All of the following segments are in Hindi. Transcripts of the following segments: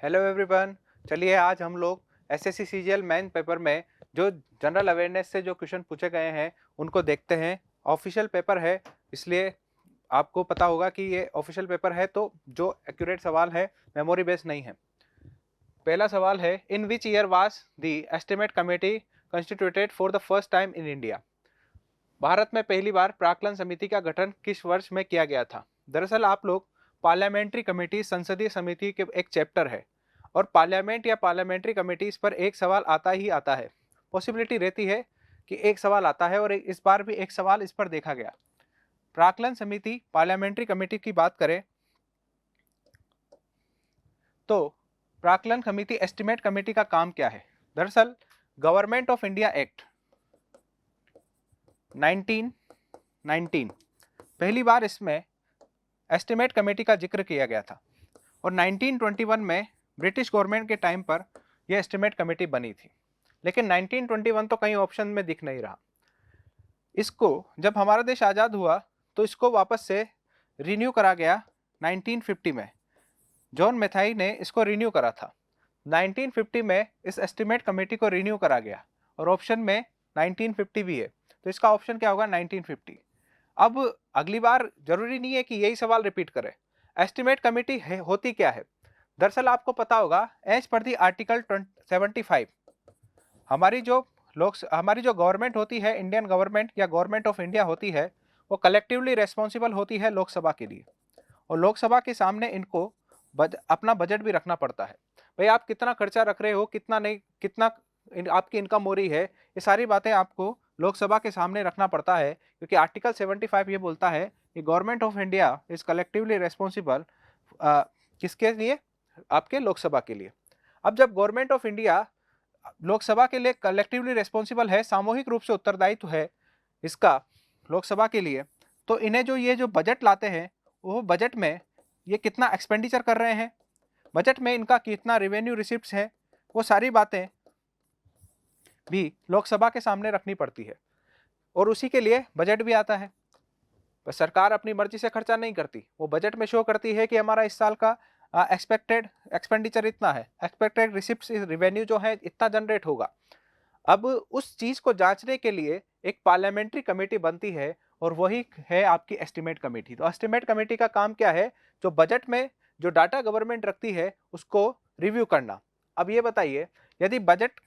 Hello everyone. चलिए आज हम लोग एसएससी सीजीएल मेन पेपर में जो जनरल अवेयरनेस से जो क्वेश्चन पूछे गए हैं उनको देखते हैं। ऑफिशियल पेपर है, इसलिए आपको पता होगा कि ये ऑफिशियल पेपर है, तो जो एक्यूरेट सवाल है मेमोरी बेस्ड नहीं है। पहला सवाल है, in which year was the estimate committee constituted for the first time in India. Bharat में पहली बार प्राक्कलन समिति का गठन किस वर्ष में किया गया था। दरअसल आप लोग पार्लियामेंट्री कमेटी संसदीय समिति के एक चैप्टर है, और पार्लियामेंट या पार्लियामेंट्री कमेटीज पर एक सवाल आता ही आता है। पॉसिबिलिटी रहती है कि एक सवाल आता है, और इस बार भी एक सवाल इस पर देखा गया। प्राक्कलन समिति पार्लियामेंट्री कमेटी की बात करें तो प्राक्कलन समिति एस्टिमेट कमेटी का काम क्या है। दरअसल गवर्नमेंट ऑफ इंडिया एक्ट 1919 पहली बार इसमें एस्टिमेट कमेटी का जिक्र किया गया था, और 1921 में ब्रिटिश गवर्नमेंट के टाइम पर यह एस्टिमेट कमेटी बनी थी। लेकिन 1921 तो कहीं ऑप्शन में दिख नहीं रहा। इसको जब हमारा देश आज़ाद हुआ तो इसको वापस से रिन्यू करा गया 1950 में। जॉन मैथाई ने इसको रिन्यू करा था। 1950 में इस एस्टिमेट कमेटी को रिन्यू करा गया, और ऑप्शन में 1950 भी है, तो इसका ऑप्शन क्या होगा 1950। अब अगली बार जरूरी नहीं है कि यही सवाल रिपीट करें। एस्टिमेट कमेटी होती क्या है। दरअसल आपको पता होगा एज पर दी आर्टिकल 75 हमारी जो गवर्नमेंट होती है, इंडियन गवर्नमेंट या गवर्नमेंट ऑफ इंडिया होती है, वो कलेक्टिवली रेस्पॉन्सिबल होती है लोकसभा के लिए, और लोकसभा के सामने इनको अपना बजट भी रखना पड़ता है। भाई आप कितना खर्चा रख रहे हो, कितना नहीं, कितना आपकी इनकम हो रही है, ये सारी बातें आपको लोकसभा के सामने रखना पड़ता है, क्योंकि आर्टिकल 75 ये बोलता है कि government of India is collectively responsible किसके लिए, आपके लोकसभा के लिए। अब जब गवर्नमेंट ऑफ इंडिया लोकसभा के लिए कलेक्टिवली रेस्पॉन्सिबल है, सामूहिक रूप से उत्तरदायित्व है इसका लोकसभा के लिए, तो इन्हें ये जो बजट लाते हैं, वो बजट में ये कितना एक्सपेंडिचर कर रहे हैं, बजट में इनका कितना रेवेन्यू रिसिप्ट्स है, वो सारी बातें भी लोकसभा के सामने रखनी पड़ती है, और उसी के लिए बजट भी आता है। पर सरकार अपनी मर्जी से खर्चा नहीं करती, वो बजट में शो करती है कि हमारा इस साल का एक्सपेक्टेड एक्सपेंडिचर इतना है, एक्सपेक्टेड रिसिप्ट्स रेवेन्यू जो है इतना जनरेट होगा। अब उस चीज को जांचने के लिए एक पार्लियामेंट्री कमेटी बनती है, और वही है आपकी एस्टिमेट कमेटी। तो एस्टिमेट कमेटी का काम क्या है, जो बजट में जो डाटा गवर्नमेंट रखती है उसको रिव्यू करना। अब ये बताइए, यदि बजट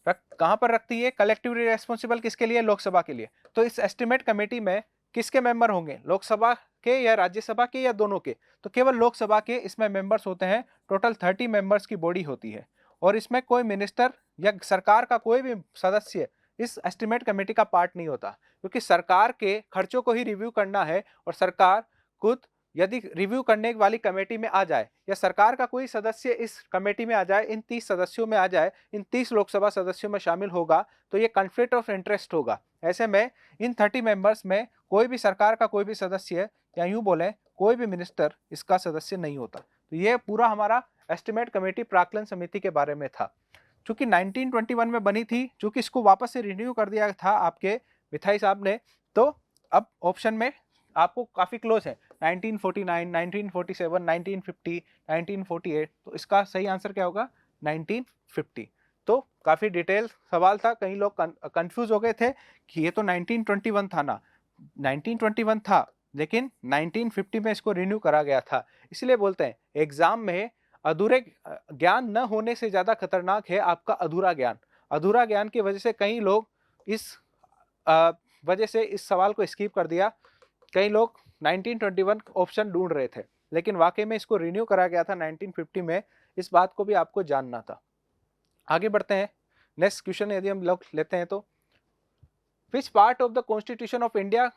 कहां पर रखती है, कलेक्टिवली रेस्पॉन्सिबल किसके लिए, लोकसभा के लिए, तो इस एस्टिमेट कमेटी में किसके मेंबर होंगे, लोकसभा के या राज्यसभा के या दोनों के। तो केवल लोकसभा के इसमें मेंबर्स होते हैं। टोटल 30 मेंबर्स की बॉडी होती है, और इसमें कोई मिनिस्टर या सरकार का कोई भी सदस्य इस एस्टिमेट कमेटी का पार्ट नहीं होता, क्योंकि सरकार के खर्चों को ही रिव्यू करना है, और सरकार खुद यदि रिव्यू करने वाली कमेटी में आ जाए, या सरकार का कोई सदस्य इस कमेटी में आ जाए, इन 30 सदस्यों में आ जाए, इन 30 लोकसभा सदस्यों में शामिल होगा, तो ये कॉन्फ्लिक्ट ऑफ इंटरेस्ट होगा। ऐसे में इन 30 मेंबर्स में कोई भी सरकार का कोई भी सदस्य, या यूं बोले कोई भी मिनिस्टर इसका सदस्य नहीं होता। तो ये पूरा हमारा एस्टिमेट कमेटी प्राक्कलन समिति के बारे में था। चूंकि 1921 में बनी थी, चूंकि इसको वापस से रिन्यू कर दिया था आपके मिथाई साहब ने, तो अब ऑप्शन में आपको काफी क्लोज है 1949, 1947, 1950, 1948। तो इसका सही आंसर क्या होगा 1950। तो काफी डिटेल सवाल था, कई लोग कंफ्यूज हो गए थे कि ये तो 1921 था ना। 1921 था, लेकिन 1950 में इसको रिन्यू करा गया था। इसलिए बोलते हैं एग्जाम में अधूरे ज्ञान न होने से ज्यादा खतरनाक है आपका अधूरा ज्ञान। अधूरा ज्ञान की वजह से कई लोग इस वजह से इस सवाल को स्किप कर दिया। कई लोग 1921 ऑप्शन ढूंढ रहे थे, लेकिन वाकई में इसको रिन्यू करा गया था 1950 में। इस बात को भी आपको जानना था। आगे बढ़ते हैं, नेक्स्ट क्वेश्चन यदि हम लोग लेते हैं तो, which part of the constitution of India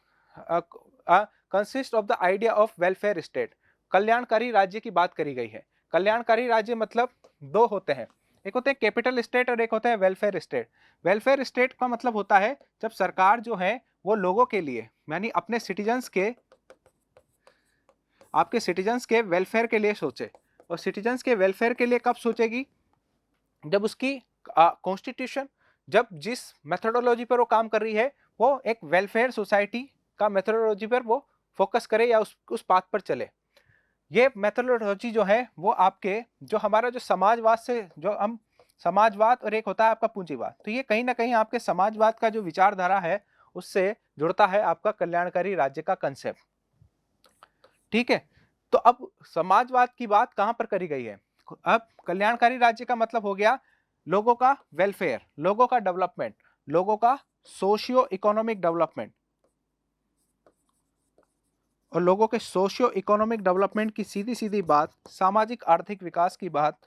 consist of the idea of welfare state. कल्याणकारी राज्य की बात करी गई है। कल्याणकारी राज्य मतलब दो होते हैं, एक होते हैं कैपिटल स्टेट और एक होते हैं वेलफेयर स्टेट। वेलफेयर स्टेट का मतलब होता है जब सरकार जो है वो लोगों के लिए, यानी अपने सिटीजन्स के, आपके सिटीजन्स के वेलफेयर के लिए सोचे। और सिटीजन्स के वेलफेयर के लिए कब सोचेगी, जब उसकी कॉन्स्टिट्यूशन, जब जिस मेथोडोलॉजी पर वो काम कर रही है वो एक वेलफेयर सोसाइटी का मेथोडोलॉजी पर वो फोकस करे, या उस पाथ पर चले। ये मेथोडोलॉजी जो है वो आपके जो हमारा जो समाजवाद से जो हम समाजवाद और एक होता है आपका पूंजीवाद, तो ये कहीं ना कहीं आपके समाजवाद का जो विचारधारा है उससे जुड़ता है आपका कल्याणकारी राज्य का कंसेप्ट। ठीक है, तो अब समाजवाद की बात कहां पर करी गई है? अब कल्याणकारी राज्य का मतलब हो गया लोगों का वेलफेयर, लोगों का डेवलपमेंट, लोगों का सोशियो इकोनॉमिक डेवलपमेंट। और लोगों के सोशियो इकोनॉमिक डेवलपमेंट की सीधी सीधी बात, सामाजिक आर्थिक विकास की बात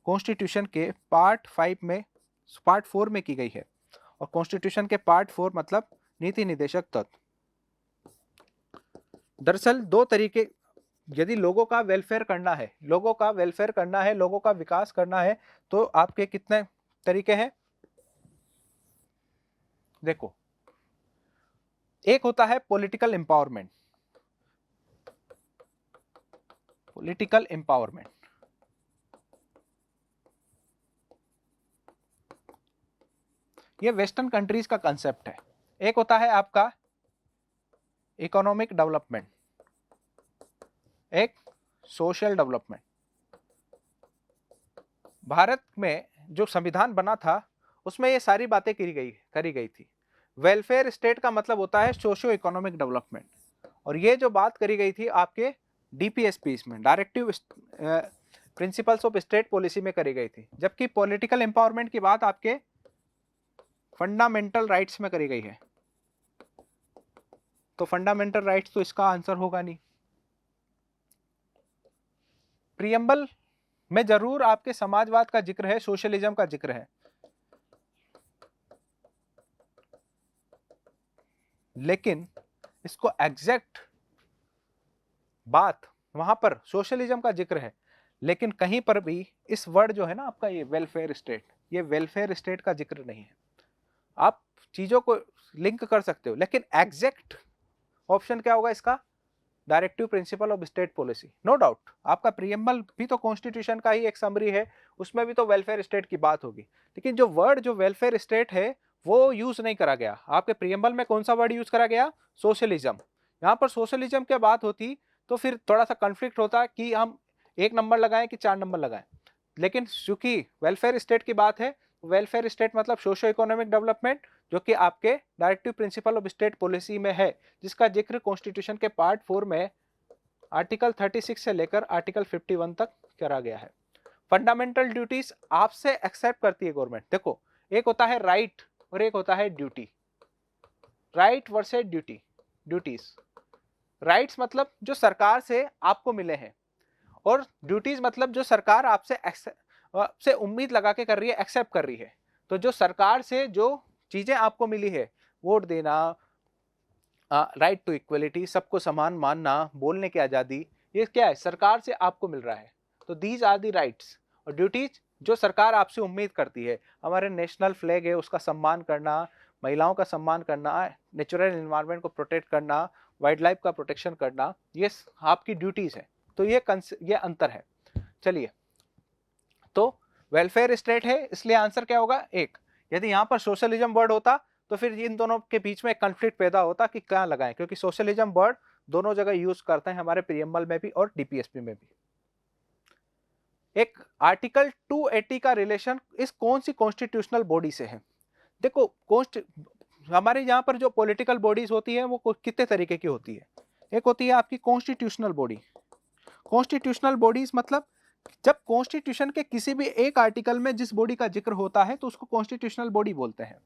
कॉन्स्टिट्यूशन के पार्ट 4 में की गई है। और कॉन्स्टिट्यूशन के पार्ट 4 मतलब नीति निर्देशक तत्व। दरअसल दो तरीके, यदि लोगों का वेलफेयर करना है, लोगों का वेलफेयर करना है, लोगों का विकास करना है, तो आपके कितने तरीके हैं? देखो, एक होता है पॉलिटिकल एम्पावरमेंट। पॉलिटिकल एम्पावरमेंट ये वेस्टर्न कंट्रीज का कंसेप्ट है। एक होता है आपका इकोनॉमिक डेवलपमेंट, एक सोशल डेवलपमेंट। भारत में जो संविधान बना था उसमें ये सारी बातें करी गई थी। वेलफेयर स्टेट का मतलब होता है सोशियो इकोनॉमिक डेवलपमेंट, और ये जो बात करी गई थी आपके डीपीएसपी में, directive principles of state policy में करी गई थी। जबकि पॉलिटिकल एम्पावरमेंट की बात आपके फंडामेंटल राइट्स में करी गई है। तो फंडामेंटल राइट्स तो इसका आंसर होगा नहीं। प्रियम्बल में जरूर आपके समाजवाद का जिक्र है, सोशलिज्म का जिक्र है, लेकिन इसको एग्जैक्ट बात वहां पर सोशलिज्म का जिक्र है, लेकिन कहीं पर भी इस वर्ड जो है ना आपका ये वेलफेयर स्टेट, ये वेलफेयर स्टेट का जिक्र नहीं है। आप चीजों को लिंक कर सकते हो, लेकिन एग्जैक्ट ऑप्शन क्या होगा इसका? Directive principle of state policy. No doubt आपका प्रियम्बल भी तो कॉन्स्टिट्यूशन का ही एक समरी है, उसमें भी तो वेलफेयर स्टेट की बात होगी, लेकिन जो वर्ड जो वेलफेयर स्टेट है वो यूज नहीं करा गया। आपके प्रियम्बल में कौन सा वर्ड यूज करा गया? सोशलिज्म। यहाँ पर सोशलिज्म की बात होती तो फिर थोड़ा सा कंफ्लिक्ट होता कि हम 1 नंबर लगाएं कि 4 नंबर लगाएं, लेकिन चूंकि वेलफेयर स्टेट की बात है, वेलफेयर स्टेट मतलब सोशो इकोनॉमिक डेवलपमेंट, जो कि आपके directive principle of state policy में है, जिसका जिक्र कॉन्स्टिट्यूशन के पार्ट 4 में आर्टिकल 36 से लेकर आर्टिकल 51 तक करा गया है। फंडामेंटल ड्यूटीज आपसे एक्सेप्ट करती है गवर्नमेंट। देखो, एक होता है राइट और एक होता है duty. Right versus duty. Duties, rights मतलब जो सरकार से आपको मिले हैं, और ड्यूटीज मतलब जो सरकार आपसे उम्मीद लगा के कर रही है, एक्सेप्ट कर रही है। तो जो सरकार से जो चीजें आपको मिली है, वोट देना, राइट टू इक्वलिटी, सबको समान मानना, बोलने की आजादी, ये क्या है? सरकार से आपको मिल रहा है। तो दीज आर दी राइट्स। और ड्यूटीज जो सरकार आपसे उम्मीद करती है, हमारे नेशनल फ्लैग है उसका सम्मान करना, महिलाओं का सम्मान करना, नेचुरल एनवायरनमेंट को प्रोटेक्ट करना, वाइल्ड लाइफ का प्रोटेक्शन करना, ये आपकी ड्यूटीज है। तो ये अंतर है। चलिए, तो वेलफेयर स्टेट है, इसलिए आंसर क्या होगा? एक। यदि यहां पर सोशलिज्म वर्ड होता तो फिर इन दोनों के बीच में कंफ्लिक्ट पैदा होता कि क्या लगाएं, क्योंकि सोशलिज्म वर्ड दोनों जगह यूज करते हैं, हमारे प्रियम्बल में भी और डीपीएसपी में भी। एक आर्टिकल 280 का रिलेशन इस कौन सी कॉन्स्टिट्यूशनल बॉडी से है? देखो, हमारे यहाँ पर जो पॉलिटिकल बॉडीज होती है वो कितने तरीके की होती है? एक होती है आपकी कॉन्स्टिट्यूशनल बॉडी। कॉन्स्टिट्यूशनल बॉडीज मतलब जब कॉन्स्टिट्यूशन के किसी भी एक आर्टिकल में जिस बॉडी का जिक्र होता है तो उसको कॉन्स्टिट्यूशनल बॉडी बोलते हैं।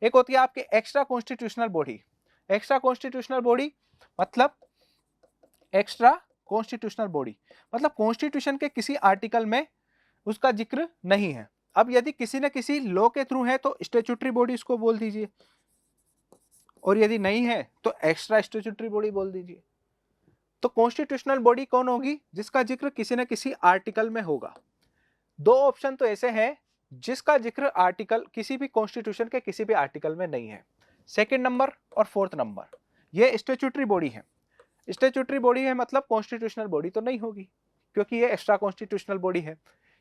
एक होती है आपकी extra constitutional body. Extra constitutional body मतलब एक्स्ट्रा कॉन्स्टिट्यूशनल बॉडी मतलब कॉन्स्टिट्यूशन के किसी आर्टिकल में उसका जिक्र नहीं है। अब यदि किसी न किसी लॉ के थ्रू है तो स्टैट्यूटरी बॉडी उसको बोल दीजिए, और यदि नहीं है तो एक्स्ट्रा स्टैट्यूटरी बॉडी बोल दीजिए। तो कॉन्स्टिट्यूशनल बॉडी कौन होगी? जिसका जिक्र किसी न किसी आर्टिकल में होगा। दो ऑप्शन तो ऐसे हैं जिसका जिक्र आर्टिकल किसी भी कॉन्स्टिट्यूशन के किसी भी आर्टिकल में नहीं है। सेकंड नंबर और फोर्थ नंबर ये स्टैट्यूटरी बॉडी है। स्टैट्यूटरी बॉडी है मतलब कॉन्स्टिट्यूशनल बॉडी तो नहीं होगी, क्योंकि ये एक्स्ट्रा कॉन्स्टिट्यूशनल बॉडी है।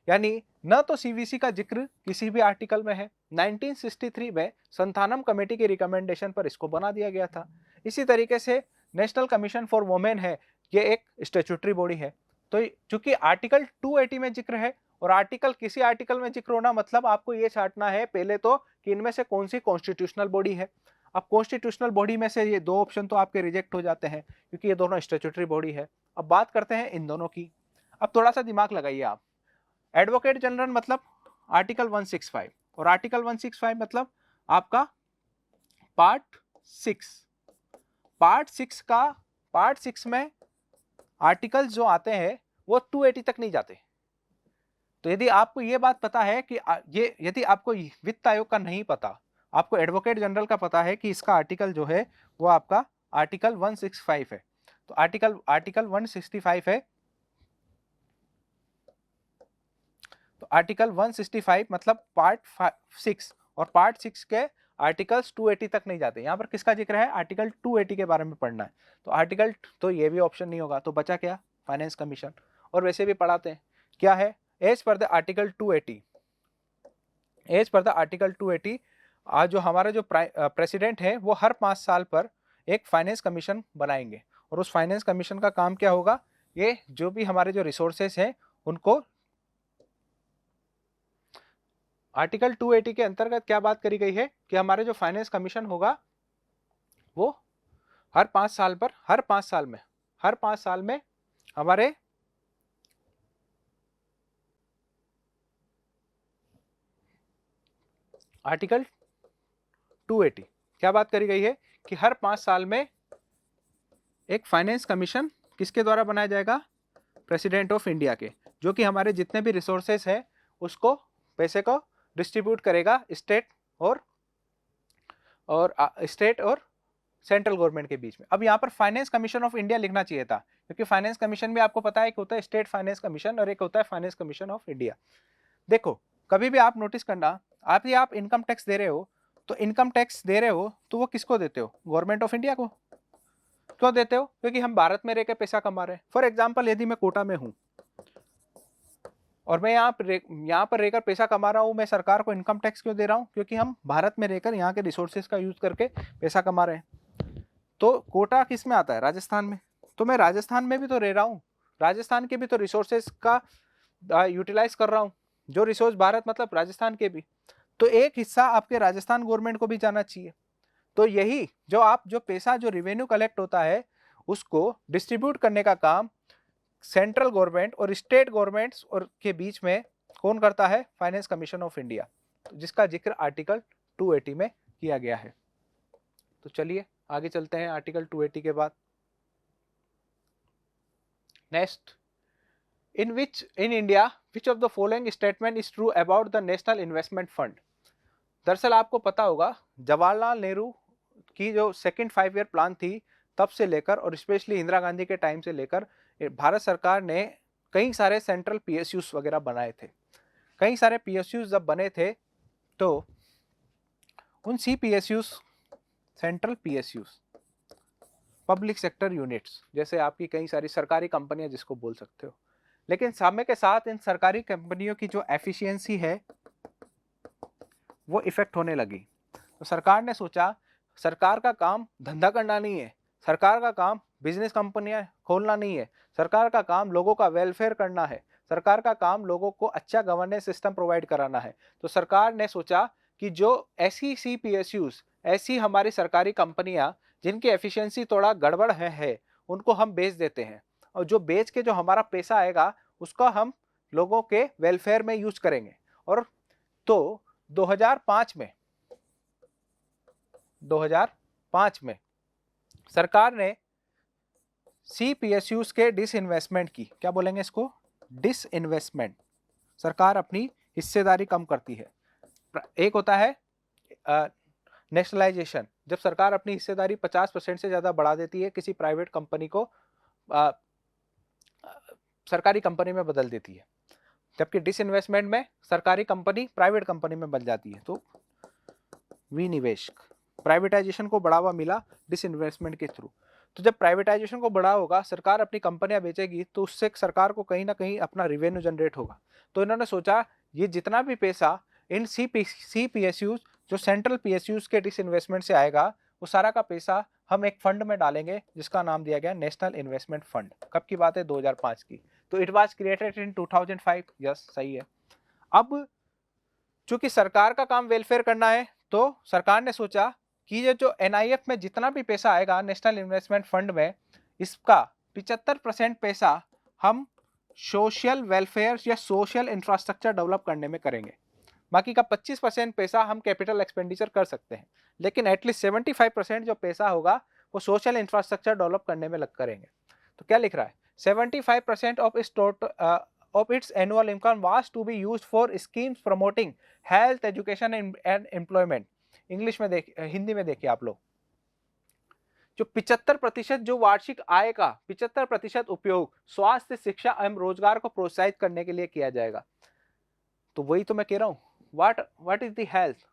यानी न तो सीवीसी का जिक्र किसी भी आर्टिकल में है। 1963 में संथानम कमेटी की रिकमेंडेशन पर इसको बना दिया गया था। इसी तरीके से नेशनल कमीशन फॉर वुमेन है, ये एक स्टैट्यूटरी बॉडी है। तो चूंकि आर्टिकल 280 में जिक्र है, और आर्टिकल किसी आर्टिकल में जिक्र होना मतलब आपको ये छांटना है पहले तो कि इनमें से कौन सी कॉन्स्टिट्यूशनल बॉडी है। अब कॉन्स्टिट्यूशनल बॉडी में से ये दो ऑप्शन तो आपके रिजेक्ट हो जाते हैं क्योंकि ये दोनों स्टैट्यूटरी बॉडी है। अब बात करते हैं इन दोनों की। अब थोड़ा सा दिमाग लगाइए आप। एडवोकेट जनरल मतलब आर्टिकल 165, और आर्टिकल 165 मतलब आपका पार्ट 6। पार्ट 6 में आर्टिकल्स जो आते हैं वो 280 तक नहीं जाते। तो यदि आपको ये बात पता है कि ये, यदि आपको वित्त आयोग का नहीं पता, आपको एडवोकेट जनरल का पता है कि इसका आर्टिकल जो है वो आपका आर्टिकल 165 है, तो आर्टिकल 165 है। तो आर्टिकल 165 मतलब पार्ट 6, और पार्ट 6 के आर्टिकल्स 280 तक नहीं जाते। यहाँ पर किसका जिक्र है? आर्टिकल 280 के बारे में पढ़ना है। तो आर्टिकल, तो ये भी ऑप्शन नहीं होगा, तो बचा क्या? Finance commission. और वैसे भी पढ़ाते हैं क्या है, as per the article 280, as per the article 280 आज जो हमारा जो प्रेसिडेंट है वो हर 5 साल पर एक फाइनेंस कमीशन बनाएंगे, और उस फाइनेंस कमीशन का काम क्या होगा? ये जो भी हमारे जो रिसोर्सेस हैं उनको, आर्टिकल 280 के अंतर्गत क्या बात करी गई है कि हमारे जो फाइनेंस कमीशन होगा वो हर 5 साल पर, हर 5 साल में हमारे आर्टिकल 280 क्या बात करी गई है कि हर 5 साल में एक फाइनेंस कमीशन किसके द्वारा बनाया जाएगा? प्रेसिडेंट ऑफ इंडिया के, जो कि हमारे जितने भी रिसोर्सेस हैं उसको, पैसे को डिस्ट्रीब्यूट करेगा स्टेट और सेंट्रल गवर्नमेंट के बीच में। अब यहाँ पर फाइनेंस कमीशन ऑफ इंडिया लिखना चाहिए था, क्योंकि फाइनेंस कमीशन भी आपको पता है, एक होता है स्टेट फाइनेंस कमीशन और एक होता है फाइनेंस कमीशन ऑफ इंडिया। देखो, कभी भी आप नोटिस करना, आप इनकम टैक्स दे रहे हो, तो इनकम टैक्स दे रहे हो तो वो किसको देते हो? गवर्नमेंट ऑफ इंडिया को। क्यों देते हो? क्योंकि हम भारत में रहकर पैसा कमा रहे हैं। फॉर एग्जाम्पल, यदि मैं कोटा में हूँ और मैं यहाँ पर रहकर पैसा कमा रहा हूँ, मैं सरकार को इनकम टैक्स क्यों दे रहा हूँ? क्योंकि हम भारत में रहकर यहाँ के रिसोर्सेज का यूज करके पैसा कमा रहे हैं। तो कोटा किस में आता है? राजस्थान में। तो मैं राजस्थान में भी तो रह रहा हूँ, राजस्थान के भी तो रिसोर्सेज का यूटिलाइज कर रहा हूँ, जो रिसोर्स भारत मतलब राजस्थान के भी। तो एक हिस्सा आपके राजस्थान गवर्नमेंट को भी जाना चाहिए। तो यही जो पैसा जो रेवेन्यू कलेक्ट होता है उसको डिस्ट्रीब्यूट करने का काम सेंट्रल गवर्नमेंट और स्टेट गवर्नमेंट्स और के बीच में कौन करता है? फाइनेंस कमीशन ऑफ इंडिया, जिसका जिक्र आर्टिकल 280 में किया गया है। तो चलिए आगे चलते हैं आर्टिकल 280 के बाद। Next, in India which of the following statement is true about the National Investment Fund? दरअसल आपको पता होगा जवाहरलाल नेहरू की जो सेकंड 5 ईयर प्लान थी तब से लेकर, और स्पेशली इंदिरा गांधी के टाइम से लेकर, भारत सरकार ने कई सारे सेंट्रल पीएसयूज वगैरह बनाए थे। कई सारे पीएसयूज जब बने थे तो उन CPSUs, central PSUs, public sector units, जैसे आपकी कई सारी सरकारी कंपनियां जिसको बोल सकते हो, लेकिन समय के साथ इन सरकारी कंपनियों की जो एफिशिएंसी है वो इफेक्ट होने लगी। तो सरकार ने सोचा सरकार का काम धंधा करना नहीं है, सरकार का काम बिजनेस कंपनियां खोलना नहीं है, सरकार का काम लोगों का वेलफेयर करना है, सरकार का काम लोगों को अच्छा गवर्नेंस सिस्टम प्रोवाइड कराना है। तो सरकार ने सोचा कि जो ऐसी सीपीएसयूज, ऐसी हमारी सरकारी कंपनियां जिनकी एफिशिएंसी थोड़ा गड़बड़ है उनको हम बेच देते हैं, और जो बेच के जो हमारा पैसा आएगा उसका हम लोगों के वेलफेयर में यूज करेंगे। और तो 2005 में सरकार ने सीपीएसयूज के डिसइन्वेस्टमेंट की, क्या बोलेंगे इसको? डिसइन्वेस्टमेंट। सरकार अपनी हिस्सेदारी कम करती है। एक होता है नेशनलाइजेशन, जब सरकार अपनी हिस्सेदारी 50% से ज्यादा बढ़ा देती है, किसी प्राइवेट कंपनी को सरकारी कंपनी में बदल देती है। जबकि डिसइन्वेस्टमेंट में सरकारी कंपनी प्राइवेट कंपनी में बदल जाती है। तो विनिवेश, प्राइवेटाइजेशन को बढ़ावा मिला डिसइन्वेस्टमेंट के थ्रू। तो जब प्राइवेटाइजेशन को बढ़ा होगा, सरकार अपनी कंपनियां बेचेगी, तो उससे सरकार को कहीं ना कहीं अपना रिवेन्यू जनरेट होगा। तो इन्होंने सोचा ये जितना भी पैसा इन सीपीएसयूज, जो सेंट्रल पीएसयूज के डिसइन्वेस्टमेंट से आएगा, वो सारा का पैसा हम एक फंड में डालेंगे जिसका नाम दिया गया नेशनल इन्वेस्टमेंट फंड। कब की बात है? 2005 की, तो it was created in 2005, yes सही है। अब चूंकि सरकार का काम वेलफेयर करना है, तो सरकार ने सोचा कि ये जो एनआईएफ में जितना भी पैसा आएगा नेशनल इन्वेस्टमेंट फंड में, इसका 75% पैसा हम सोशल वेलफेयर या सोशल इंफ्रास्ट्रक्चर डेवलप करने में करेंगे। बाकी का 25% पैसा हम कैपिटल एक्सपेंडिचर कर सकते हैं, लेकिन एटलीस्ट 75% जो पैसा होगा वो सोशल इंफ्रास्ट्रक्चर डेवलप करने में लग करेंगे। तो क्या लिख रहा है, 75% of its annual income was to be used for schemes promoting health, education and employment। English में हिंदी में देखिए आप लोग, जो 75% जो वार्षिक आय का 75% उपयोग स्वास्थ्य, शिक्षा एवं रोजगार को प्रोत्साहित करने के लिए किया जाएगा। तो वही तो मैं कह रहा हूं, what is the health,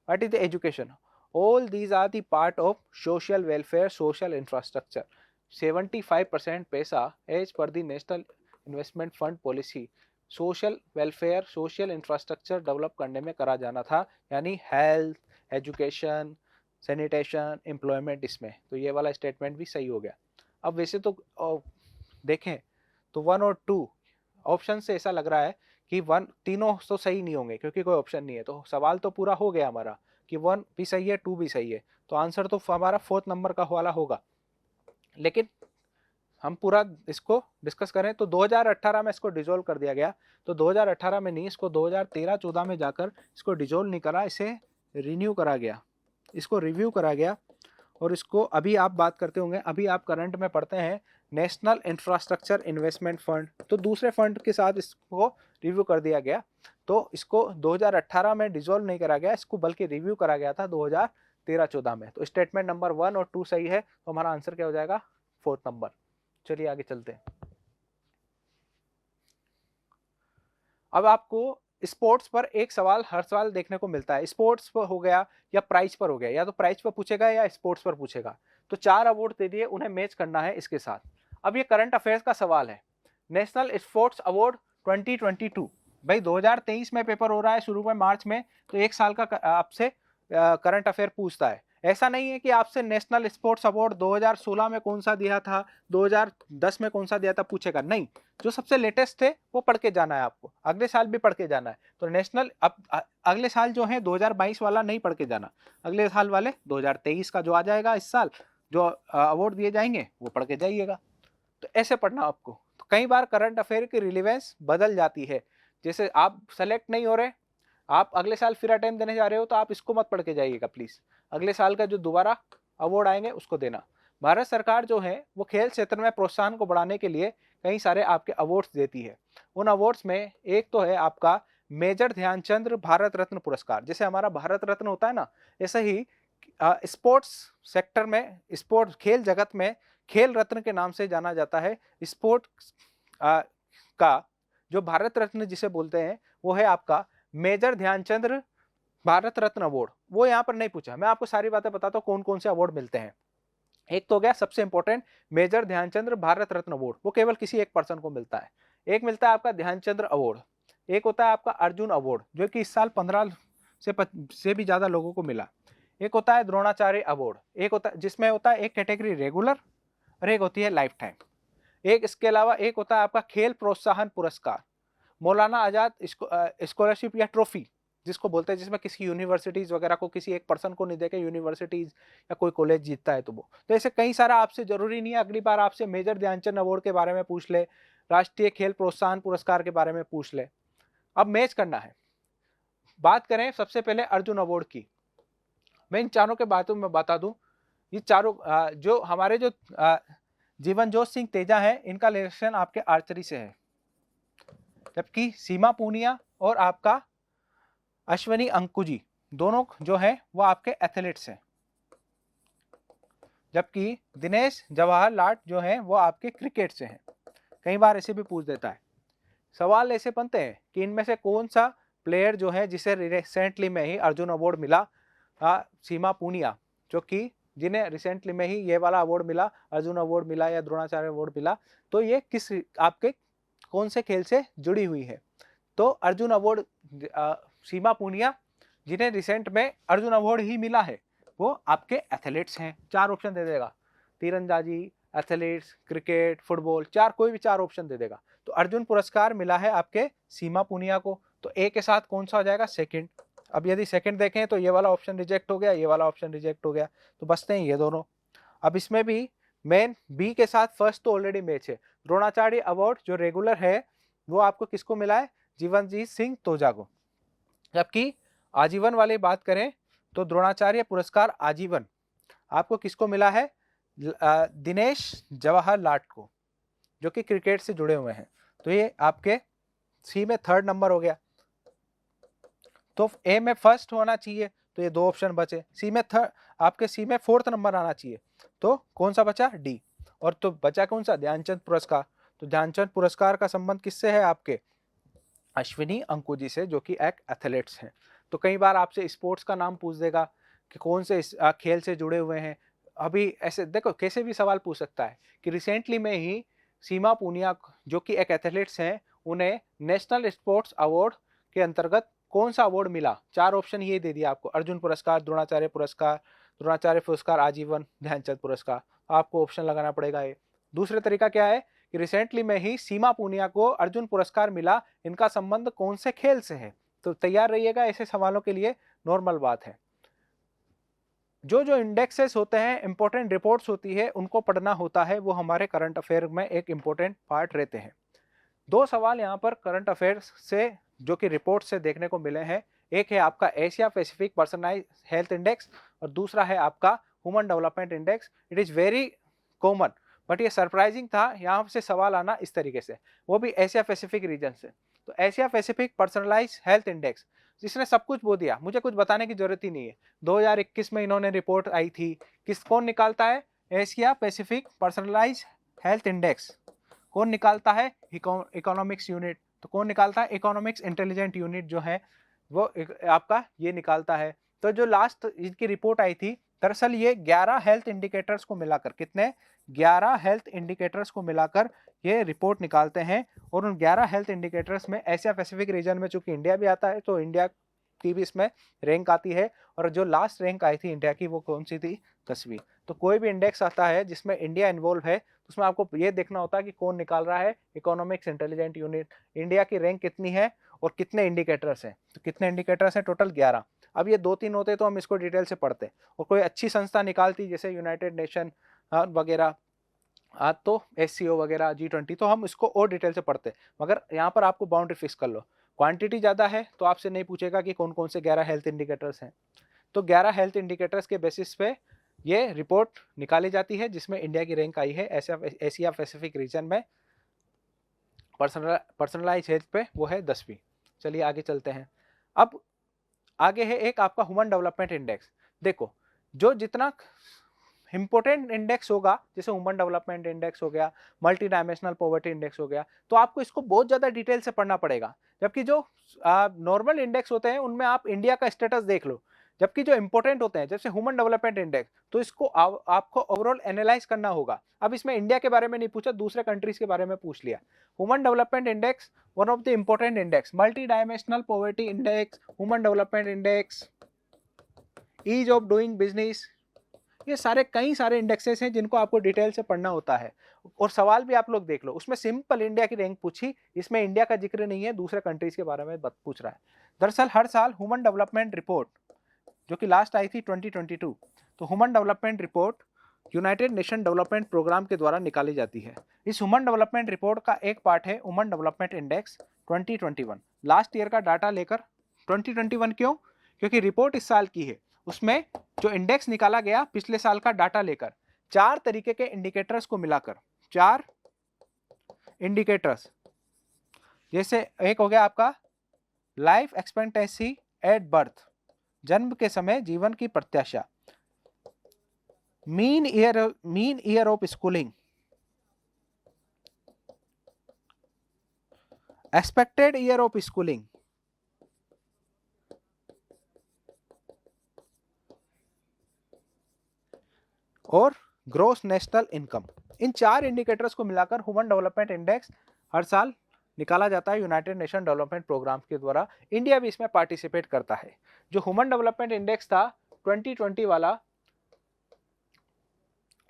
what is the education, all these are the part of social welfare, social infrastructure। 75% पैसा as per the national investment fund policy social welfare, social infrastructure develop करने में करा जाना था, यानी हेल्थ, एजुकेशन, सैनिटेशन, एम्प्लॉयमेंट इसमें। तो ये वाला स्टेटमेंट भी सही हो गया। अब वैसे तो देखें तो 1 और 2 ऑप्शन से ऐसा लग रहा है कि 1 तीनों तो सही नहीं होंगे क्योंकि कोई ऑप्शन नहीं है। तो सवाल तो पूरा हो गया हमारा कि 1 भी सही है, 2 भी सही है, तो आंसर तो हमारा 4th नंबर का वाला होगा। लेकिन हम पूरा इसको डिस्कस करें तो 2018 में इसको डिसॉल्व कर दिया गया। तो 2018 में नहीं, इसको 2013-14 में जाकर इसको डिसॉल्व नहीं करा, इसे रिन्यू करा गया, इसको रिव्यू करा गया। और इसको अभी आप बात करते होंगे, अभी आप करंट में पढ़ते हैं नेशनल इंफ्रास्ट्रक्चर इन्वेस्टमेंट फंड, तो दूसरे फंड के साथ इसको रिव्यू कर दिया गया। तो इसको 2018 में डिसॉल्व नहीं करा गया, इसको बल्कि रिव्यू करा गया था 2013-14 में। तो स्टेटमेंट नंबर 1 और 2 सही है, तो हमारा आंसर क्या हो जाएगा, 4th नंबर। चलिए आगे चलते हैं। अब आपको स्पोर्ट्स पर एक सवाल हर सवाल देखने को मिलता है, स्पोर्ट्स पर हो गया या प्राइज पर हो गया, या तो प्राइज पर पूछेगा या स्पोर्ट्स पर पूछेगा। तो 4 अवार्ड दे दिए, उन्हें मैच करना है इसके साथ। अब ये करंट अफेयर्स का सवाल है, नेशनल स्पोर्ट्स अवार्ड 2022। भाई 2023 में पेपर हो रहा है शुरू में मार्च में, तो एक साल का आपसे करंट अफेयर पूछता है। ऐसा नहीं है कि आपसे नेशनल स्पोर्ट्स अवार्ड 2016 में कौन सा दिया था, 2010 में कौन सा दिया था पूछेगा, नहीं। जो सबसे लेटेस्ट थे वो पढ़ के जाना है आपको, अगले साल भी पढ़ के जाना है। तो नेशनल अगले साल जो है 2022 वाला नहीं पढ़ के जाना, अगले साल वाले 2023 का जो आ जाएगा इस साल जो अवार्ड दिए जाएंगे वो पढ़ के जाइएगा। तो ऐसे पढ़ना आपको। तो कई बार करंट अफेयर की रिलेवेंस बदल जाती है, जैसे आप सेलेक्ट नहीं हो रहे, आप अगले साल फिर अटेम्प्ट देने जा रहे हो, तो आप इसको मत पढ़ के जाइएगा प्लीज, अगले साल का जो दोबारा अवार्ड आएंगे उसको देना। भारत सरकार जो है वो खेल क्षेत्र में प्रोत्साहन को बढ़ाने के लिए कई सारे आपके अवार्ड्स देती है। उन अवार्ड्स में एक तो है आपका मेजर ध्यानचंद भारत रत्न पुरस्कार, जैसे हमारा भारत रत्न होता है ना, ऐसे ही स्पोर्ट्स सेक्टर में, स्पोर्ट्स खेल जगत में खेल रत्न के नाम से जाना जाता है। स्पोर्ट्स का जो भारत रत्न जिसे बोलते हैं वो है आपका मेजर ध्यानचंद भारत रत्न अवार्ड। वो यहाँ पर नहीं पूछा, मैं आपको सारी बातें बताता हूँ कौन कौन से अवार्ड मिलते हैं। एक तो हो गया सबसे important major Dhyan Chandra Bharat Ratna award, वो केवल किसी एक पर्सन को मिलता है। एक मिलता है आपका ध्यानचंद्र अवार्ड, एक होता है आपका अर्जुन अवार्ड जो कि इस साल 15 से भी ज्यादा लोगों को मिला। एक होता है द्रोणाचार्य अवार्ड, एक होता है जिसमें होता है एक कैटेगरी रेगुलर और एक होती है लाइफ टाइम। एक इसके अलावा एक होता है आपका खेल प्रोत्साहन पुरस्कार, मौलाना आजाद स्कॉलरशिप या ट्रॉफी जिसको बोलते हैं, जिसमें किसी यूनिवर्सिटीज वगैरह को किसी एक पर्सन को नहीं देके यूनिवर्सिटीज या कोई कॉलेज जीतता है तो वो। तो ऐसे कई सारा आपसे जरूरी नहीं है अगली बार आपसे मेजर ध्यानचंद अवार्ड के बारे में पूछ ले, राष्ट्रीय खेल प्रोत्साहन पुरस्कार के बारे में पूछ ले। अब मैच करना है। बात करें सबसे पहले अर्जुन अवार्ड की, मैं इन चारों के बातों में बता दूं, ये चारों जो हमारे जो जीवनजोत सिंह तेजा है इनका रिलेशन आपके आर्चरी से है, जबकि सीमा पूनिया और आपका अश्वनी अंकुजी दोनों जो है वो आपके एथलीट्स हैं, जबकि दिनेश जवाहरलाल जो है वो आपके क्रिकेट से हैं। कई बार ऐसे भी पूछ देता है। सवाल ऐसे बनते हैं कि इनमें से कौन सा प्लेयर जो है जिसे रिसेंटली में ही अर्जुन अवार्ड मिला, सीमा पूनिया जो कि जिन्हें रिसेंटली में ही ये वाला अवार्ड मिला, अर्जुन अवार्ड मिला या द्रोणाचार्य अवार्ड मिला, तो ये किस आपके कौन से खेल से जुड़ी हुई है। तो अर्जुन अवार्ड सीमा पूनिया जिन्हें रिसेंट में अर्जुन अवार्ड ही मिला है वो आपके एथलीट्स हैं। 4 ऑप्शन दे देगा, तीरंदाजी, एथलीट्स, क्रिकेट, फुटबॉल, 4 कोई भी 4 ऑप्शन दे देगा। तो तो अर्जुन पुरस्कार मिला है आपके सीमा पुनिया को, तो ए के साथ कौन सा हो जाएगा, सेकंड। अब यदि सेकंड देखें तो ये वाला ऑप्शन रिजेक्ट हो गया, ये वाला ऑप्शन रिजेक्ट हो गया, तो बचते हैं ये दोनों। अब इसमें भी मेन बी के साथ फर्स्ट तो ऑलरेडी मैच है। द्रोणाचार्य अवार्ड जो रेगुलर है वो आपको किसको मिला है, जीवनजीत सिंह तोजा को। जबकि आजीवन वाली बात करें तो द्रोणाचार्य पुरस्कार आजीवन आपको किसको मिला है, दिनेश जवाहर लाट को, जो कि क्रिकेट से जुड़े हुए हैं। तो ये आपके सी में थर्ड नंबर हो गया। तो ए में फर्स्ट होना चाहिए, तो ये दो ऑप्शन बचे। सी में थर्ड, आपके सी में फोर्थ नंबर आना चाहिए, तो कौन सा बचा, डी। और तो बचा कौन सा, ध्यानचंद पुरस्कार। तो ध्यानचंद पुरस्कार का संबंध किससे है, आपके अश्विनी अंकु जी से, जो कि एक एथलीट्स हैं। तो कई बार आपसे स्पोर्ट्स का नाम पूछ देगा कि कौन से खेल से जुड़े हुए हैं। अभी ऐसे देखो कैसे भी सवाल पूछ सकता है कि रिसेंटली में ही सीमा पूनिया जो कि एक एथलीट्स हैं, उन्हें नेशनल स्पोर्ट्स अवार्ड के अंतर्गत कौन सा अवार्ड मिला। चार ऑप्शन ये दे दिया आपको, अर्जुन पुरस्कार, द्रोणाचार्य पुरस्कार आजीवन, ध्यानचंद पुरस्कार। आपको ऑप्शन लगाना पड़ेगा ये। दूसरा तरीका क्या है कि रिसेंटली में ही सीमा पूनिया को अर्जुन पुरस्कार मिला, इनका संबंध कौन से खेल से है। तो तैयार रहिएगा ऐसे सवालों के लिए, नॉर्मल बात है। जो जो इंडेक्सेस होते हैं, इंपॉर्टेंट रिपोर्ट्स होती है, उनको पढ़ना होता है, वो हमारे करंट अफेयर में एक इंपॉर्टेंट पार्ट रहते हैं। दो सवाल यहाँ पर करंट अफेयर्स से जो कि रिपोर्ट से देखने को मिले हैं। एक है आपका Asia Pacific personalise health index और दूसरा है आपका human development index. It is very common, but ये सरप्राइजिंग था यहाँ से सवाल आना इस तरीके से, वो भी एशिया पैसिफिक रीजन से। तो Asia Pacific personalise health index, जिसने सब कुछ बो दिया, मुझे कुछ बताने की जरूरत ही नहीं है। 2021 में इन्होंने रिपोर्ट आई थी, कौन निकालता है, Asia Pacific personalise health index कौन निकालता है, इकोनॉमिक्स यूनिट। तो कौन निकालता है, इकोनॉमिक्स इंटेलिजेंट यूनिट जो है वो आपका ये निकालता है। तो जो लास्ट इसकी रिपोर्ट आई थी, दरअसल ये 11 हेल्थ इंडिकेटर्स को मिलाकर, कितने, 11 हेल्थ इंडिकेटर्स को मिलाकर ये रिपोर्ट निकालते हैं। और उन 11 हेल्थ इंडिकेटर्स में एशिया पैसिफिक रीजन में चूंकि इंडिया भी आता है, तो इंडिया की भी इसमें रैंक आती है। और जो लास्ट रैंक आई थी इंडिया की, वो कौन सी थी, 10वीं। तो कोई भी इंडेक्स आता है जिसमें इंडिया इन्वॉल्व है, उसमें आपको ये देखना होता है कि कौन निकाल रहा है, इकोनॉमिक्स इंटेलिजेंट यूनिट। इंडिया की रैंक कितनी है और कितने इंडिकेटर्स हैं, तो कितने इंडिकेटर्स हैं, टोटल 11। अब ये 2-3 होते तो हम इसको डिटेल से पढ़ते, और कोई अच्छी संस्था निकालती जैसे यूनाइटेड नेशन वगैरह, तो SCO वगैरह, G20, तो हम इसको और डिटेल से पढ़ते। मगर यहाँ पर आपको बाउंड्री फिक्स कर लो, क्वांटिटी ज़्यादा है तो आपसे नहीं पूछेगा कि कौन कौन से 11 हेल्थ इंडिकेटर्स हैं। तो 11 हेल्थ इंडिकेटर्स के बेसिस पे ये रिपोर्ट निकाली जाती है, जिसमें इंडिया की रैंक आई है एशिया पैसिफिक रीजन में पर्सनलाइज हेल्थ पे, वो है 10वीं। चलिए आगे चलते हैं। अब आगे है एक आपका ह्यूमन डेवलपमेंट इंडेक्स। देखो, जो जितना इंपोर्टेंट इंडेक्स होगा, जैसे ह्यूमन डेवलपमेंट इंडेक्स हो गया, मल्टी डायमेंशनल पॉवर्टी इंडेक्स हो गया, तो आपको इसको बहुत ज्यादा डिटेल से पढ़ना पड़ेगा। जबकि जो नॉर्मल इंडेक्स होते हैं उनमें आप इंडिया का स्टेटस देख लो। जबकि जो इंपॉर्टेंट होते हैं जैसे ह्यूमन डेवलपमेंट इंडेक्स, तो इसको आपको ओवरऑल एनालाइज करना होगा। अब इसमें इंडिया के बारे में नहीं पूछा, दूसरे कंट्रीज के बारे में पूछ लिया। Human development index one of the important index, multi dimensional poverty index, human development index, ease of doing business, ये सारे कई सारे इंडेक्सेस हैं जिनको आपको डिटेल से पढ़ना होता है। और सवाल भी आप लोग देख लो, उसमें सिंपल इंडिया की रैंक पूछी, इसमें इंडिया का जिक्र नहीं है, दूसरे कंट्रीज के बारे में पूछ रहा है। दरअसल हर साल ह्यूमन डेवलपमेंट रिपोर्ट जो कि लास्ट आई थी 2022, तो human development report United Nation development programme के द्वारा निकाली जाती है। इस ह्यूमन डेवलपमेंट रिपोर्ट का एक पार्ट है human development index 2021। Last year का डाटा लेकर 2021, क्यों, क्योंकि रिपोर्ट इस साल की है, उसमें जो इंडेक्स निकाला गया पिछले साल का डाटा लेकर, 4 तरीके के इंडिकेटर्स को मिलाकर, 4 इंडिकेटर्स, जैसे एक हो गया आपका लाइफ एक्सपेक्टेंसी एट बर्थ, जन्म के समय जीवन की प्रत्याशा, mean year of schooling, expected year of schooling, और ग्रोस नेशनल इनकम। इन 4 इंडिकेटर्स को मिलाकर ह्यूमन डेवलपमेंट इंडेक्स हर साल निकाला जाता है यूनाइटेड नेशन डेवलपमेंट प्रोग्राम के द्वारा। इंडिया भी इसमें पार्टिसिपेट करता है। जो ह्यूमन डेवलपमेंट इंडेक्स था 2020 वाला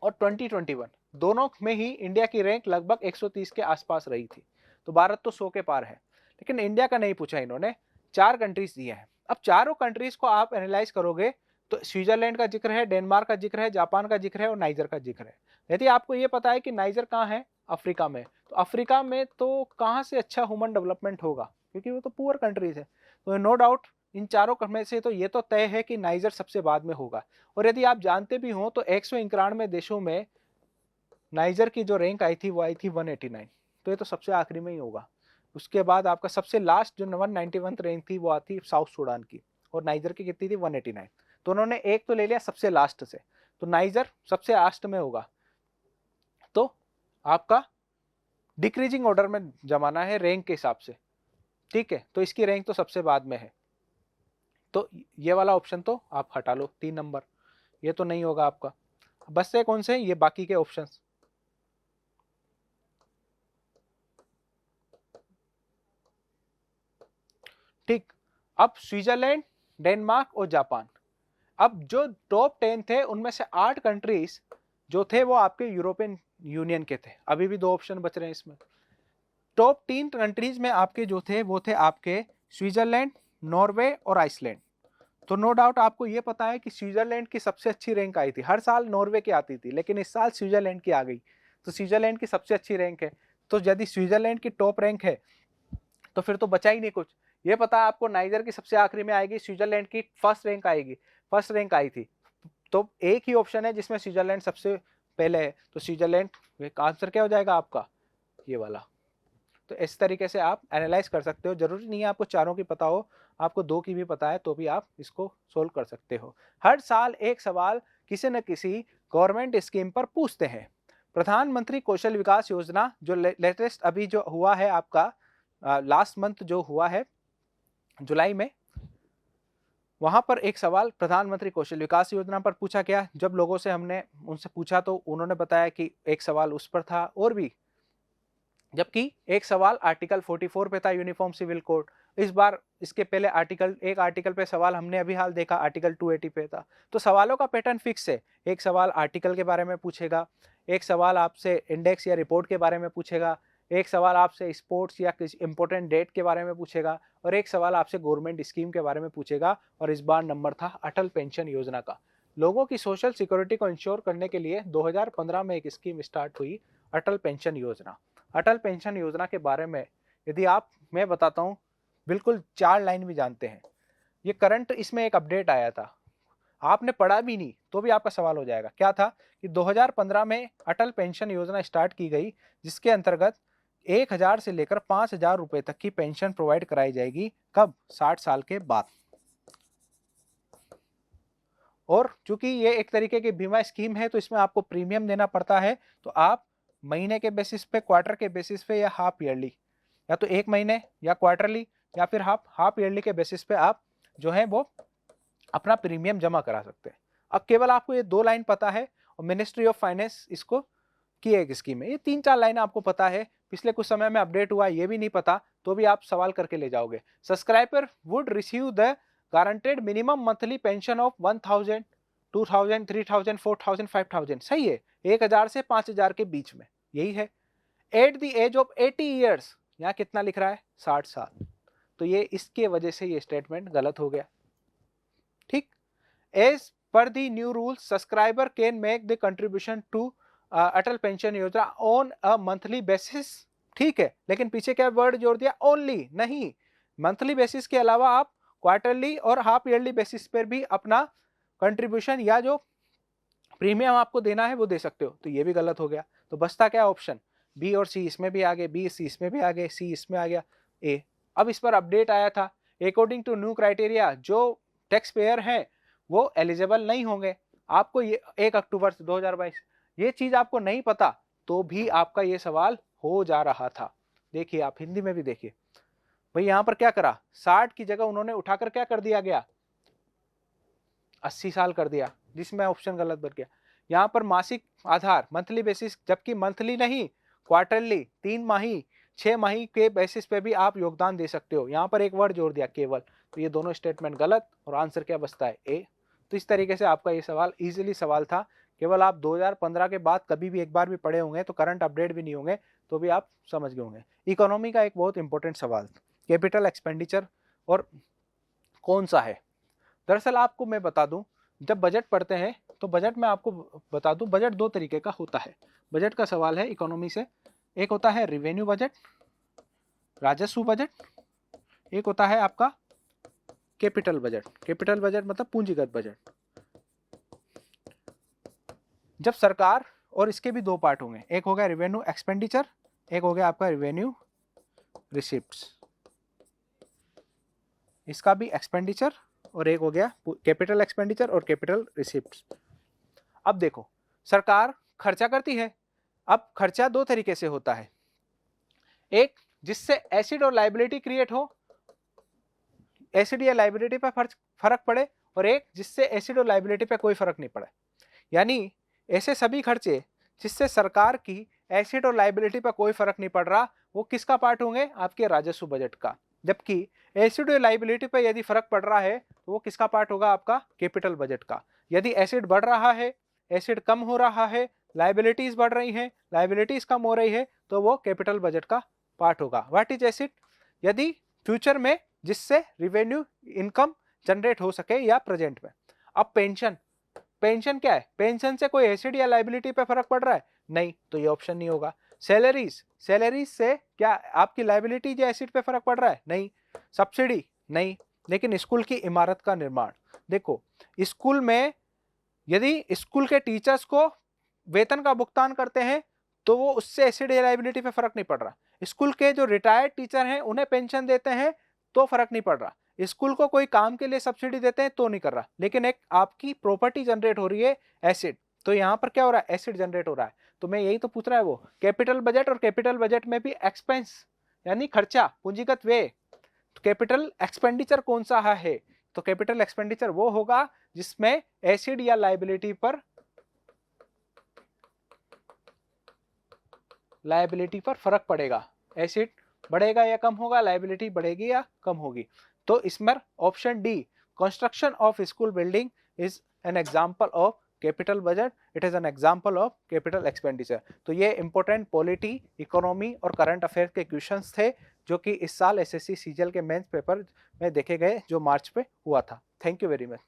और 2021 दोनों में ही इंडिया की रैंक लगभग 130 के आसपास रही थी। तो भारत तो 100 के पार है, लेकिन इंडिया का नहीं पूछा इन्होंने, 4 कंट्रीज दिए हैं। अब चारों कंट्रीज को आप एनालाइज करोगे तो स्विट्जरलैंड का जिक्र है, डेनमार्क का जिक्र है, जापान का जिक्र है और नाइजर का जिक्र है। यदि आपको ये पता है कि नाइजर कहाँ है, अफ्रीका में, तो अफ्रीका में तो कहाँ से अच्छा ह्यूमन डेवलपमेंट होगा, क्योंकि वो तो पुअर कंट्रीज है। तो नो डाउट इन चारों में से तो ये तो तय है कि नाइजर सबसे बाद में होगा। और यदि आप जानते भी हो तो 191 देशों में नाइजर की जो रैंक आई थी वो आई थी 189, तो ये तो सबसे आखिरी में ही होगा। उसके बाद आपका सबसे लास्ट जो 191 रैंक थी वो आती साउथ सूडान की, और नाइजर की कितनी थी 189, तो उन्होंने एक तो ले लिया सबसे लास्ट से, तो नाइजर सबसे लास्ट में होगा। तो आपका डिक्रीजिंग ऑर्डर में जमाना है रैंक के हिसाब से, ठीक है, तो इसकी रैंक तो सबसे बाद में है, तो ये वाला ऑप्शन तो आप हटा लो 3 नंबर, ये तो नहीं होगा आपका। बस से कौन से ये बाकी के ऑप्शंस। ठीक, अब स्विट्जरलैंड, डेनमार्क और जापान, अब जो टॉप 10 थे उनमें से 8 कंट्रीज जो थे वो आपके यूरोपियन यूनियन के थे। अभी भी 2 ऑप्शन बच रहे हैं इसमें। टॉप 3 कंट्रीज में आपके जो थे वो थे आपके स्विट्जरलैंड, नॉर्वे और आइसलैंड। तो नो डाउट आपको ये पता है कि स्विट्जरलैंड की सबसे अच्छी रैंक आई थी, हर साल नॉर्वे की आती थी, लेकिन इस साल स्विट्जरलैंड की आ गई, तो स्विट्जरलैंड की सबसे अच्छी रैंक है। तो यदि स्विट्जरलैंड की टॉप रैंक है तो फिर तो बचा ही नहीं कुछ। ये पता है आपको नाइजर की सबसे आखिरी में आएगी, स्विट्जरलैंड की फर्स्ट रैंक आएगी, फर्स्ट रैंक आई थी, तो एक ही ऑप्शन है जिसमें स्विट्जरलैंड सबसे पहले है, तो स्विट्जरलैंड आंसर क्या हो जाएगा आपका, ये वाला। तो इस तरीके से आप एनालाइज कर सकते हो, जरूरी नहीं है आपको चारों की पता हो, आपको 2 की भी पता है तो भी आप इसको सोल्व कर सकते हो। हर साल एक सवाल किसी न किसी गवर्नमेंट स्कीम पर पूछते हैं। प्रधानमंत्री कौशल विकास योजना जो लेटेस्ट अभी जो हुआ है आपका लास्ट मंथ जो हुआ है जुलाई में, वहां पर एक सवाल प्रधानमंत्री कौशल विकास योजना पर पूछा गया। जब लोगों से हमने उनसे पूछा तो उन्होंने बताया कि एक सवाल उस पर था और भी, जबकि एक सवाल आर्टिकल 44 पे था यूनिफॉर्म सिविल कोड। इस बार इसके पहले एक आर्टिकल पे सवाल हमने अभी हाल देखा, आर्टिकल 280 पे था। तो सवालों का पैटर्न फिक्स है, एक सवाल आर्टिकल के बारे में पूछेगा, एक सवाल आपसे इंडेक्स या रिपोर्ट के बारे में पूछेगा, एक सवाल आपसे स्पोर्ट्स या किसी इंपॉर्टेंट डेट के बारे में पूछेगा, और एक सवाल आपसे गवर्नमेंट स्कीम के बारे में पूछेगा। और इस बार नंबर था अटल पेंशन योजना का। लोगों की सोशल सिक्योरिटी को इंश्योर करने के लिए 2015 में एक स्कीम स्टार्ट हुई, अटल पेंशन योजना। अटल पेंशन योजना के बारे में यदि मैं बताता हूँ, बिल्कुल 4 लाइन भी जानते हैं। ये करंट इसमें एक अपडेट आया था, आपने पढ़ा भी नहीं तो भी आपका सवाल हो जाएगा। क्या था कि 2015 में अटल पेंशन योजना स्टार्ट की गई, जिसके अंतर्गत 1000 से लेकर 5000 रुपए तक की पेंशन प्रोवाइड कराई जाएगी। कब? 60 साल के बाद। और चूंकि ये एक तरीके की बीमा स्कीम है तो इसमें आपको प्रीमियम देना पड़ता है, तो आप महीने के बेसिस पे, क्वार्टर के बेसिस पे या हाफ ईयरली, या तो 1 महीने या क्वार्टरली या फिर हाफ ईयरली के बेसिस पे आप जो है वो अपना प्रीमियम जमा करा सकते हैं। अब केवल आपको ये 2 लाइन पता है और मिनिस्ट्री ऑफ फाइनेंस इसको की एक स्कीम है। ये 3-4 लाइन आपको पता है, पिछले कुछ समय में अपडेट हुआ ये भी नहीं पता तो भी आप सवाल करके ले जाओगे। Subscriber would receive the guaranteed minimum monthly pension of 1000, 2000, 3000, 4000, 5000, सही है, 1000 से 5000 के बीच में, यही है। At the age of 80 years, यहाँ कितना लिख रहा है? 60 साल, तो ये इसके वजह से ये स्टेटमेंट गलत हो गया। ठीक, as per the new rule subscriber can make the contribution to Atal pension Yojana on a monthly basis. ठीक है, लेकिन पीछे क्या वर्ड जोड़ दिया? ओनली, नहीं, मंथली बेसिस के अलावा आप क्वार्टरली और हाफ ईयरली बेसिस पर भी अपना कंट्रीब्यूशन या जो प्रीमियम आपको देना है वो दे सकते हो। तो ये भी गलत हो गया। तो बचता क्या ऑप्शन? बी और सी इसमें भी आ गए, बी सी इसमें भी आ गए, सी इसमें आ गया, ए। अब इस पर अपडेट आया था, अकॉर्डिंग टू न्यू क्राइटेरिया जो टैक्स पेयर हैं वो एलिजिबल नहीं होंगे। आपको ये 1 अक्टूबर 2022, ये चीज आपको नहीं पता तो भी आपका ये सवाल हो जा रहा था। देखिए आप हिंदी में भी देखिए भाई, यहां पर क्या करा, 60 की जगह उन्होंने उठाकर क्या कर दिया गया, 80 साल कर दिया, जिसमें ऑप्शन गलत बन गया। यहाँ पर मासिक आधार मंथली बेसिस, जबकि मंथली नहीं, क्वार्टरली, 3 माही, 6 माही के बेसिस पे भी आप योगदान दे सकते हो। यहाँ पर एक वर्ड जोड़ दिया केवल, तो ये दोनों स्टेटमेंट गलत और आंसर क्या बचता है? ए। तो इस तरीके से आपका ये सवाल इजीली सवाल था केवल आप 2015 के बाद कभी भी एक बार भी पढ़े होंगे तो करंट अपडेट भी नहीं होंगे तो भी आप समझ गए होंगे। इकोनॉमी का एक बहुत इंपॉर्टेंट सवाल, कैपिटल एक्सपेंडिचर और कौन सा है। दरअसल आपको मैं बता दूं, जब बजट पढ़ते हैं तो बजट में आपको बता दूं, बजट दो तरीके का होता है। बजट का सवाल है इकोनॉमी से, एक होता है रिवेन्यू बजट, राजस्व बजट, एक होता है आपका कैपिटल बजट। कैपिटल बजट मतलब पूंजीगत बजट। जब सरकार, और इसके भी दो पार्ट होंगे, एक हो गया रिवेन्यू एक्सपेंडिचर, एक हो गया आपका रिवेन्यू रिसिप्ट्स। इसका भी एक्सपेंडिचर और एक हो गया कैपिटल एक्सपेंडिचर और कैपिटल रिसिप्ट्स। अब देखो, सरकार खर्चा करती है। अब खर्चा दो तरीके से होता है, एक जिससे एसिड और लायबिलिटी क्रिएट हो, एसिड या लायबिलिटी पर फर्क पड़े, और एक जिससे एसिड और लायबिलिटी पर कोई फर्क नहीं पड़े। यानी ऐसे सभी खर्चे जिससे सरकार की एसिड और लायबिलिटी पर कोई फर्क नहीं पड़ रहा, वो किसका पार्ट होंगे, आपके राजस्व बजट का। जबकि एसिड और लायबिलिटी पर यदि फर्क पड़ रहा है तो वो किसका पार्ट होगा, आपका कैपिटल बजट का। यदि एसिड बढ़ रहा है, एसिड कम हो रहा है, लायबिलिटीज बढ़ रही हैं, लायबिलिटीज कम हो रही है, तो वो कैपिटल बजट का पार्ट होगा। व्हाट इज एसिड, यदि फ्यूचर में जिससे रिवेन्यू इनकम जनरेट हो सके या प्रेजेंट में। अब पेंशन, पेंशन क्या है, पेंशन से कोई एसिड या लायबिलिटी पे फर्क पड़ रहा है, नहीं, तो ये ऑप्शन नहीं होगा। सैलरीज, सैलरीज से क्या आपकी लायबिलिटी या एसिड पे फर्क पड़ रहा है, नहीं। सब्सिडी, नहीं। लेकिन स्कूल की इमारत का निर्माण, देखो स्कूल में यदि स्कूल के टीचर्स को वेतन का भुगतान करते हैं तो वो उससे एसिड या लायबिलिटी पे फर्क नहीं पड़ रहा। स्कूल के जो रिटायर्ड टीचर हैं उन्हें पेंशन देते हैं तो फर्क नहीं पड़ रहा। स्कूल को कोई काम के लिए सब्सिडी देते हैं तो नहीं कर रहा। लेकिन एक आपकी प्रॉपर्टी जनरेट हो रही है एसिड, तो यहाँ पर क्या हो रहा है, एसिड जनरेट हो रहा है। तो मैं यही तो पूछ रहा है वो कैपिटल बजट, और कैपिटल बजट में भी एक्सपेंस यानी खर्चा, पूंजीगत व्यय। तो कैपिटल एक्सपेंडिचर कौन सा है, तो कैपिटल एक्सपेंडिचर वो होगा जिसमें एसिड या लायबिलिटी पर फर्क पड़ेगा। एसिड बढ़ेगा या कम होगा, लायबिलिटी बढ़ेगी या कम होगी। तो इसमें option D, construction of school building is an example of capital budget, it is an example of capital expenditure. तो ये इंपॉर्टेंट पॉलिटी, इकोनॉमी और करंट अफेयर के क्वेश्चंस थे जो कि इस साल एसएससी सीजीएल के मेंस पेपर में देखे गए, जो मार्च पे हुआ था। Thank you very much.